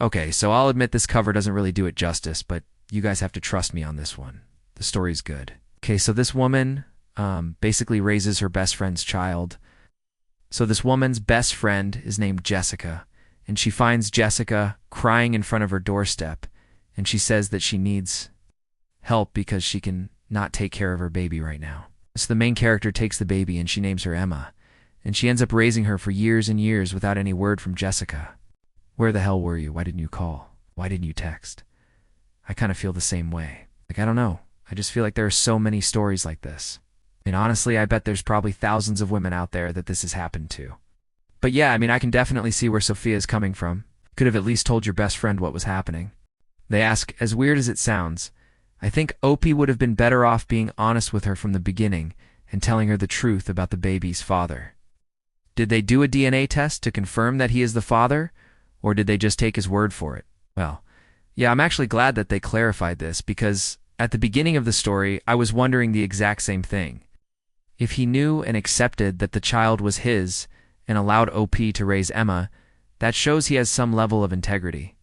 Okay, so I'll admit this cover doesn't really do it justice, but you guys have to trust me on this one. The story's good. Okay, so this woman basically raises her best friend's child. So this woman's best friend is named Jessica, and she finds Jessica crying in front of her doorstep, and she says that she needs help because she can not take care of her baby right now. So the main character takes the baby and she names her Emma, and she ends up raising her for years and years without any word from Jessica. Where the hell were you? Why didn't you call? Why didn't you text? I kind of feel the same way. I don't know. I just feel like there are so many stories like this. And honestly, I bet there's probably thousands of women out there that this has happened to. But yeah, I can definitely see where Sophia is coming from. Could have at least told your best friend what was happening. They ask, as weird as it sounds, I think Opie would have been better off being honest with her from the beginning and telling her the truth about the baby's father. Did they do a DNA test to confirm that he is the father, or did they just take his word for it? Well, yeah, I'm actually glad that they clarified this, because at the beginning of the story, I was wondering the exact same thing. If he knew and accepted that the child was his and allowed OP to raise Emma, that shows he has some level of integrity.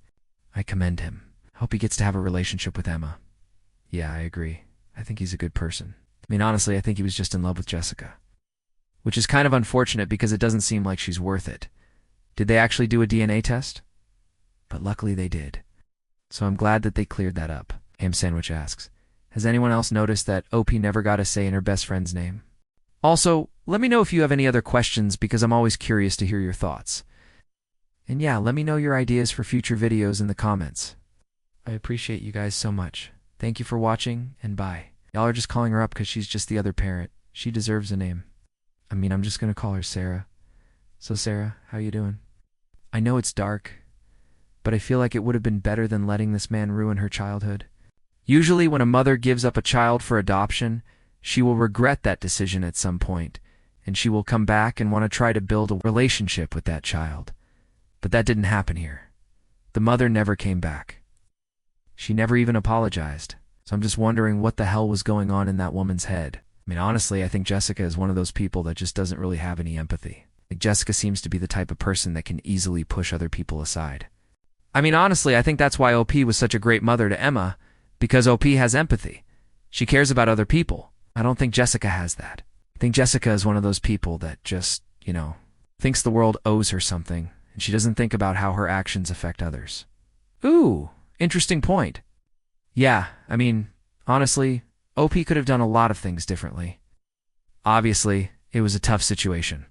I commend him. Hope he gets to have a relationship with Emma. Yeah, I agree. I think he's a good person. Honestly, I think he was just in love with Jessica. Which is kind of unfortunate because it doesn't seem like she's worth it. Did they actually do a DNA test? But luckily they did. So I'm glad that they cleared that up. Ham Sandwich asks, has anyone else noticed that OP never got a say in her best friend's name? Also, let me know if you have any other questions because I'm always curious to hear your thoughts. And yeah, let me know your ideas for future videos in the comments. I appreciate you guys so much. Thank you for watching, and bye. Y'all are just calling her up because she's just the other parent. She deserves a name. I'm just gonna call her Sarah. So Sarah, how you doing? I know it's dark, but I feel like it would have been better than letting this man ruin her childhood. Usually when a mother gives up a child for adoption, she will regret that decision at some point, and she will come back and want to try to build a relationship with that child. But that didn't happen here. The mother never came back. She never even apologized. So I'm just wondering what the hell was going on in that woman's head. Honestly, I think Jessica is one of those people that just doesn't really have any empathy. Jessica seems to be the type of person that can easily push other people aside. Honestly, I think that's why OP was such a great mother to Emma, because OP has empathy. She cares about other people. I don't think Jessica has that. I think Jessica is one of those people that just, thinks the world owes her something, and she doesn't think about how her actions affect others. Ooh, interesting point. Yeah, honestly, OP could have done a lot of things differently. Obviously, it was a tough situation.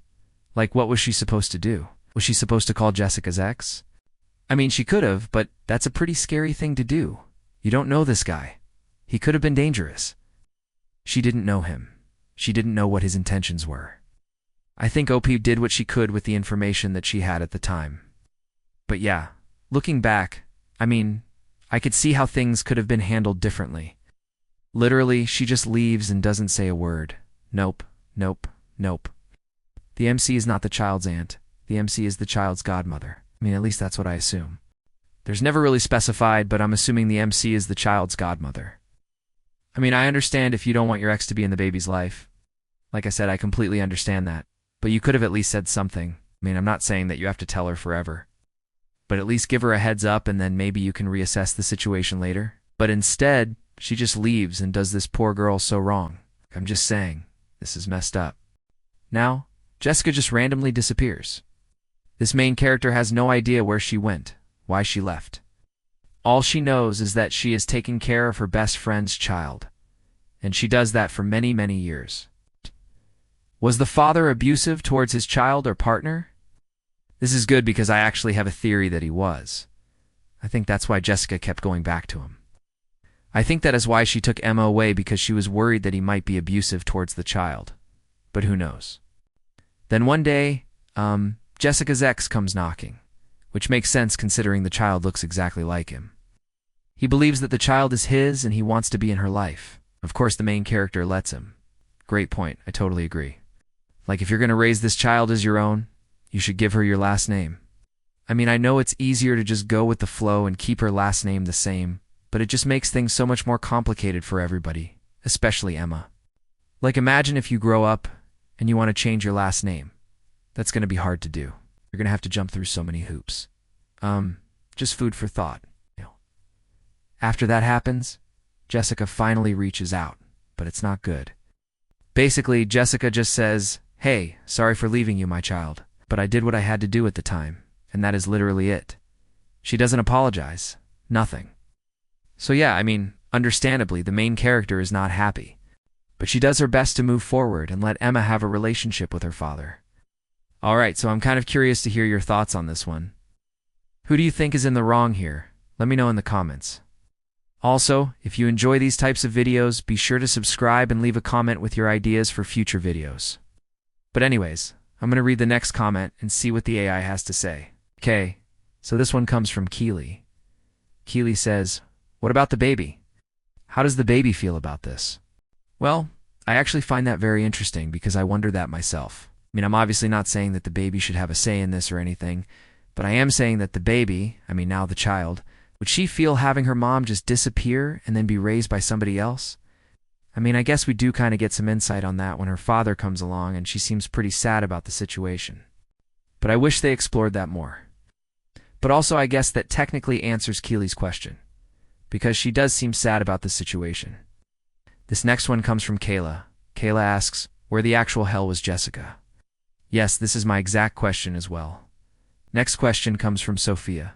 What was she supposed to do? Was she supposed to call Jessica's ex? She could have, but that's a pretty scary thing to do. You don't know this guy. He could have been dangerous. She didn't know him. She didn't know what his intentions were. I think OP did what she could with the information that she had at the time. But yeah, looking back, I could see how things could have been handled differently. Literally, she just leaves and doesn't say a word. Nope, nope, nope. The MC is not the child's aunt. The MC is the child's godmother. At least that's what I assume. There's never really specified, but I'm assuming the MC is the child's godmother. I understand if you don't want your ex to be in the baby's life. Like I said, I completely understand that. But you could have at least said something. I'm not saying that you have to tell her forever. But at least give her a heads up and then maybe you can reassess the situation later. But instead, she just leaves and does this poor girl so wrong. I'm just saying, this is messed up. Now, Jessica just randomly disappears. This main character has no idea where she went, why she left. All she knows is that she is taking care of her best friend's child. And she does that for many, many years. Was the father abusive towards his child or partner? This is good because I actually have a theory that he was. I think that's why Jessica kept going back to him. I think that is why she took Emma away, because she was worried that he might be abusive towards the child. But who knows? Then one day, Jessica's ex comes knocking, which makes sense considering the child looks exactly like him. He believes that the child is his and he wants to be in her life. Of course, the main character lets him. Great point. I totally agree. If you're going to raise this child as your own, you should give her your last name. I know it's easier to just go with the flow and keep her last name the same, but it just makes things so much more complicated for everybody, especially Emma. Imagine if you grow up and you want to change your last name. That's going to be hard to do. You're going to have to jump through so many hoops. just food for thought. After that happens, Jessica finally reaches out, but it's not good. Basically, Jessica just says, "Hey, sorry for leaving you, my child, but I did what I had to do at the time, and that is literally it." She doesn't apologize. Nothing. So yeah, understandably, the main character is not happy. But she does her best to move forward and let Emma have a relationship with her father. Alright, so I'm kind of curious to hear your thoughts on this one. Who do you think is in the wrong here? Let me know in the comments. Also, if you enjoy these types of videos, be sure to subscribe and leave a comment with your ideas for future videos. But anyways, I'm going to read the next comment and see what the AI has to say. Okay, so this one comes from Keely. Keely says, "What about the baby? How does the baby feel about this?" Well, I actually find that very interesting because I wonder that myself. I'm obviously not saying that the baby should have a say in this or anything, but I am saying that the baby, now the child, would she feel having her mom just disappear and then be raised by somebody else? I guess we do kind of get some insight on that when her father comes along and she seems pretty sad about the situation. But I wish they explored that more. But also I guess that technically answers Keely's question, because she does seem sad about the situation. This next one comes from Kayla. Kayla asks, "Where the actual hell was Jessica?" Yes, this is my exact question as well. Next question comes from Sophia.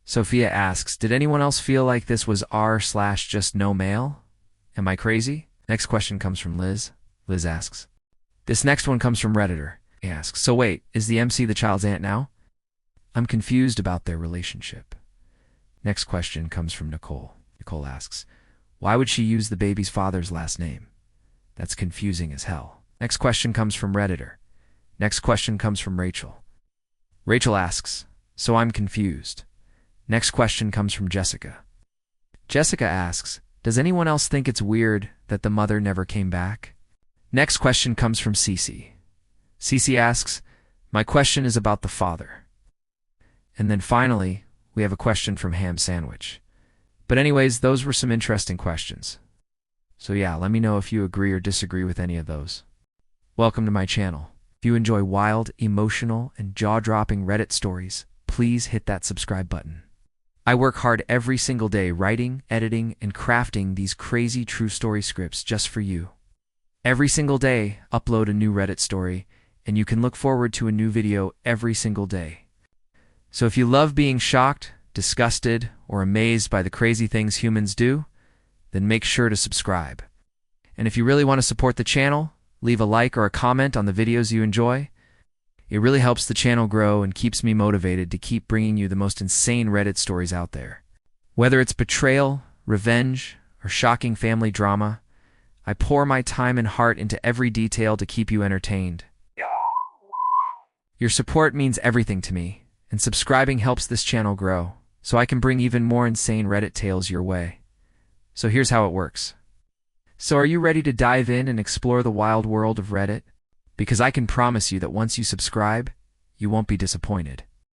Sophia asks, "Did anyone else feel like this was r/just no male? Am I crazy?" Next question comes from Liz. Liz asks. This next one comes from Redditor. He asks, "So wait, is the MC the child's aunt now? I'm confused about their relationship." Next question comes from Nicole. Nicole asks, "Why would she use the baby's father's last name? That's confusing as hell." Next question comes from Redditor. Next question comes from Rachel. Rachel asks, "So I'm confused." Next question comes from Jessica. Jessica asks, "Does anyone else think it's weird that the mother never came back?" Next question comes from Cece. Cece asks, "My question is about the father." And then finally, we have a question from Ham Sandwich. But anyways, those were some interesting questions. So yeah, let me know if you agree or disagree with any of those. Welcome to my channel. If you enjoy wild, emotional, and jaw-dropping Reddit stories, please hit that subscribe button. I work hard every single day writing, editing, and crafting these crazy true story scripts just for you. Every single day, upload a new Reddit story, and you can look forward to a new video every single day. So if you love being shocked, disgusted, or amazed by the crazy things humans do, then make sure to subscribe. And if you really want to support the channel, leave a like or a comment on the videos you enjoy. It really helps the channel grow and keeps me motivated to keep bringing you the most insane Reddit stories out there. Whether it's betrayal, revenge, or shocking family drama, I pour my time and heart into every detail to keep you entertained. Your support means everything to me, and subscribing helps this channel grow, so I can bring even more insane Reddit tales your way. So here's how it works. So are you ready to dive in and explore the wild world of Reddit? Because I can promise you that once you subscribe, you won't be disappointed.